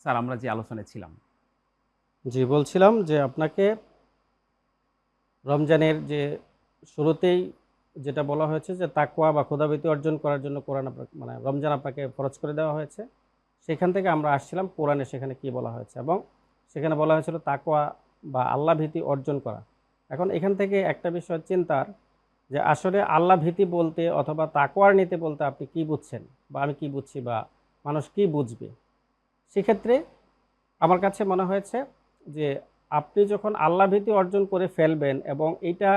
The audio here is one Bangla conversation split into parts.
স্যার আমরা যে আলোচনায় ছিলাম। জি, বলছিলাম যে আপনাকে রমজানের যে শুরুতেই যেটা বলা হয়েছে যে তাকওয়া বা ক্ষুধাভীতি অর্জন করার জন্য কোরআন মানে রমজান আপনাকে ফরজ করে দেওয়া হয়েছে। সেখান থেকে আমরা আসছিলাম কোরআনে সেখানে কি বলা হয়েছে এবং সেখানে বলা হয়েছিল তাকওয়া বা আল্লাহ ভীতি অর্জন করা। এখন এখান থেকে একটা বিষয় চিন্তার যে আসলে আল্লাহ ভীতি বলতে অথবা তাকওয়ার নীতি বলতে আপনি কি বুঝছেন বা আমি কি বুঝছি বা মানুষ কি বুঝবে? সেক্ষেত্রে আমার কাছে মনে হয়েছে যে আপনি যখন আল্লাহভীতি অর্জন করে ফেলবেন এবং এইটা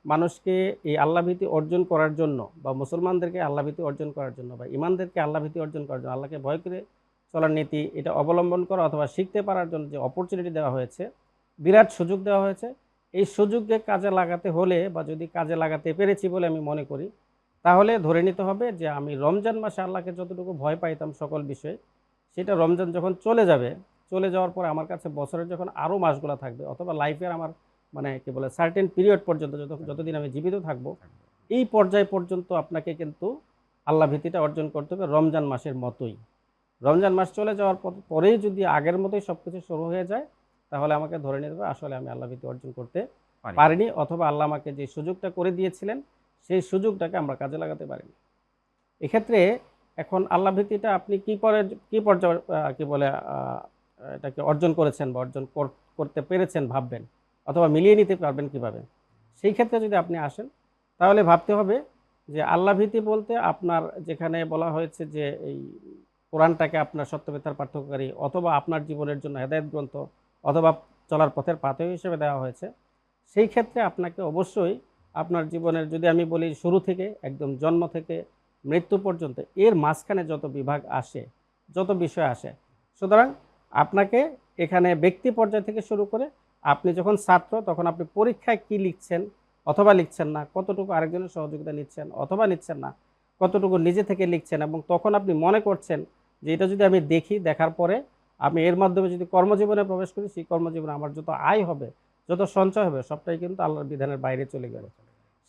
মানুষকে এই আল্লাহভীতি অর্জন করার জন্য বা মুসলমানদেরকে আল্লাহভীতি অর্জন করার জন্য বা ইমানদেরকে আল্লাহভীতি অর্জন করার জন্য আল্লাহকে ভয় করে চলার নীতি এটা অবলম্বন করা অথবা শিখতে পারার জন্য যে অপরচুনিটি দেওয়া হয়েছে, বিরাট সুযোগ দেওয়া হয়েছে। এই সুযোগকে কাজে লাগাতে হলে বা যদি কাজে লাগাতে পেরেছি বলে আমি মনে করি, তাহলে ধরে নিতে হবে যে আমি রমজান মাসে আল্লাহকে যতটুকু ভয় পাইতাম সকল বিষয়ে, সেটা রমজান যখন চলে যাবে, চলে যাওয়ার পরে আমার কাছে বছরের যখন আরও মাসগুলো থাকবে অথবা লাইফের আমার মানে কি বলে সার্টেন পিরিয়ড পর্যন্ত যতদিন আমি জীবিত থাকবো, এই পর্যায় পর্যন্ত আপনাকে কিন্তু আল্লাহ ভীতিটা অর্জন করতে হবে রমজান মাসের মতোই। রমজান মাস চলে যাওয়ার পরেই যদি আগের মতোই সব কিছু শুরু হয়ে যায়, তাহলে আমাকে ধরে নিতে হবে আসলে আমি আল্লাহ ভীতি অর্জন করতে পারি। পারিনি অথবা আল্লাহ আমাকে যে সুযোগটা করে দিয়েছিলেন সেই সুযোগটাকে আমরা কাজে লাগাতে পারিনি। এক্ষেত্রে এখন আল্লাহ ভীতিটা আপনি কি পর্যায়ে কি বলে এটাকে অর্জন করেছেন বা অর্জন করতে পেরেছেন ভাববেন অথবা মিলিয়ে নিতে পারবেন কিভাবে? সেই ক্ষেত্রে যদি আপনি আসেন, তাহলে ভাবতে হবে যে আল্লাহ ভীতি বলতে আপনার যেখানে বলা হয়েছে যে এই কোরআনটাকে আপনার সত্য মিথ্যার পার্থক্যকারী অথবা আপনার জীবনের জন্য হেদায়েত গ্রন্থ অথবা চলার পথের পাথেয় হিসেবে দেওয়া হয়েছে। সেই ক্ষেত্রে আপনাকে অবশ্যই আপনার জীবনের যদি আমি বলি শুরু থেকে একদম জন্ম থেকে মৃত্যু পর্যন্ত এর মাঝখানে যত বিভাগ আসে, যত বিষয় আসে, সুতরাং আপনাকে এখানে ব্যক্তি পর্যায় থেকে শুরু করে আপনি যখন ছাত্র তখন আপনি পরীক্ষায় কি লিখছেন অথবা লিখছেন না, কতটুকু আরেকজনের সহযোগিতা নিচ্ছেন অথবা নিচ্ছেন না, কতটুকু নিজে থেকে লিখছেন এবং তখন আপনি মনে করছেন যে এটা যদি আমি দেখি, দেখার পরে আমি এর মাধ্যমে যদি কর্মজীবনে প্রবেশ করি, সেই কর্মজীবনে আমার যত আয় হবে, যত সঞ্চয় হবে, সবটাই কিন্তু আল্লাহর বিধানের বাইরে চলে গেল।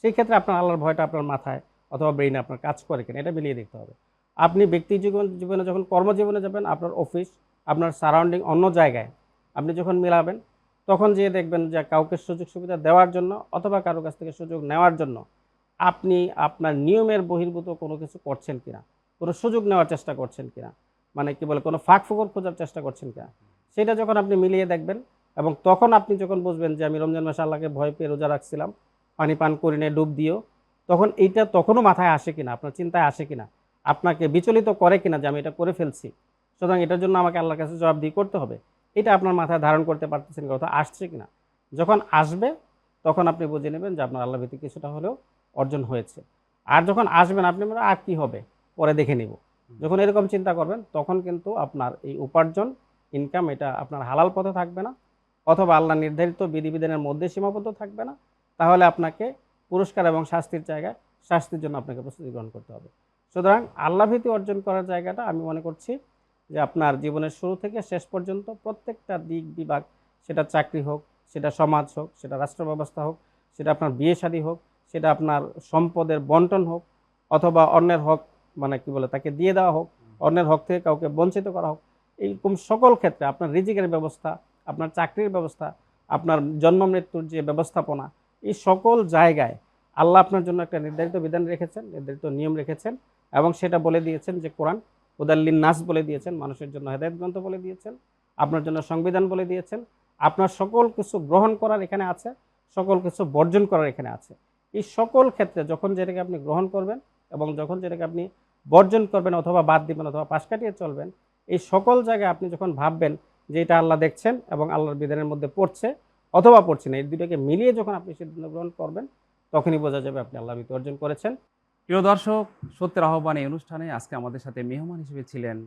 সেই ক্ষেত্রে আপনার আল্লাহর ভয়টা আপনার মাথায় অথবা ব্রেইনে আপনার কাজ করে কিনা এটা মিলিয়ে দেখতে হবে। আপনি ব্যক্তি জীবনে যখন কর্মজীবনে যাবেন, আপনার অফিস, আপনার সারাউন্ডিং অন্য জায়গায় আপনি যখন মিলাবেন, তখন যেয়ে দেখবেন যে কাউকে সুযোগ সুবিধা দেওয়ার জন্য অথবা কারো কাছ থেকে সুযোগ নেওয়ার জন্য আপনি আপনার নিয়মের বহির্ভূত কোনো কিছু করছেন কিনা, কোনো সুযোগ নেওয়ার চেষ্টা করছেন কিনা, মানে কি বলে কোনো ফাঁক ফোকর খোঁজার চেষ্টা করছেন কিনা, সেটা যখন আপনি মিলিয়ে দেখবেন এবং তখন আপনি যখন বুঝবেন যে আমি রমজান মাসে আল্লাহকে ভয় পেয়ে রোজা রাখছিলাম, পানি পান করি না, ডুব দিও, তখন এইটা তখনও মাথায় আসে কিনা, আপনার চিন্তায় আসে কিনা, আপনাকে বিচলিত করে কিনা যে আমি এটা করে ফেলছি, সুতরাং এটার জন্য আমাকে আল্লাহর কাছে জবাবদিহি করতে হবে, এটা আপনার মাথায় ধারণ করতে পারতেছেন কথা আসছে কিনা। যখন আসবে তখন আপনি বুঝে নেবেন যে আপনার আল্লাহ ভীতি কিছুটা হলেও অর্জন হয়েছে। আর যখন আসবেন আপনি বলবেন আর কি হবে, পরে দেখে নিব, যখন এরকম চিন্তা করবেন তখন কিন্তু আপনার এই উপার্জন ইনকাম এটা আপনার হালাল পথে থাকবে না অথবা আল্লাহ নির্ধারিত বিধিবিধানের মধ্যে সীমাবদ্ধ থাকবে না। তাহলে আপনাকে পুরস্কার এবং শাস্তির জায়গায় শাস্তির জন্য আপনাকে প্রস্তুতি গ্রহণ করতে হবে। সুতরাং আল্লাহ ভীতি অর্জন করার জায়গাটা আমি মনে করছি যে আপনার জীবনের শুরু থেকে শেষ পর্যন্ত প্রত্যেকটা দিক বিভাগ, সেটা চাকরি হোক, সেটা সমাজ হোক, সেটা রাষ্ট্র ব্যবস্থা হোক, সেটা আপনার বিয়ে শাদী হোক, সেটা আপনার সম্পদের বন্টন হোক অথবা অন্যের হক মানে কি বলে তাকে দিয়ে দেওয়া হোক, অন্যের হক থেকে কাউকে বঞ্চিত করা হোক, এইরকম সকল ক্ষেত্রে আপনার রিজিকের ব্যবস্থা, আপনার চাকরির ব্যবস্থা, আপনার জন্ম মৃত্যুর যে ব্যবস্থাপনা, এই সকল জায়গায় আল্লাহ আপনার জন্য একটা নির্ধারিত বিধান রেখেছেন, নির্ধারিত নিয়ম রেখেছেন এবং সেটা বলে দিয়েছেন যে কোরআন হুদাল্লিন নাস বলে দিয়েছেন, মানুষের জন্য হেদায়েত গ্রন্থ বলে দিয়েছেন, আপনার জন্য সংবিধান বলে দিয়েছেন। আপনার সকল কিছু গ্রহণ করার এখানে আছে, সকল কিছু বর্জন করার এখানে আছে। এই সকল ক্ষেত্রে যখন যেটাকে আপনি গ্রহণ করবেন এবং যখন যেটাকে আপনি বর্জন করবেন অথবা বাদ দিবেন অথবা পাশ কাটিয়ে চলবেন, এই সকল জায়গায় আপনি যখন ভাববেন যে এটা আল্লাহ দেখছেন এবং আল্লাহর বিধানের মধ্যে পড়ছে অথবা পড়ছে না, এই দুটোকে মিলিয়ে যখন আপনি সিদ্ধান্ত গ্রহণ করবেন, তখনই বোঝা যাবে আপনি আল্লাহ ভীতি অর্জন করেছেন। প্রিয় দর্শক, সত্যের আহ্বান এই অনুষ্ঠানে আজকে আমাদের সাথে মেহমান হিসেবে ছিলেন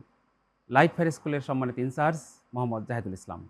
লাইফ ফায়ার স্কুলের সম্মানিত ইনচার্জ মোহাম্মদ জাহিদুল ইসলাম।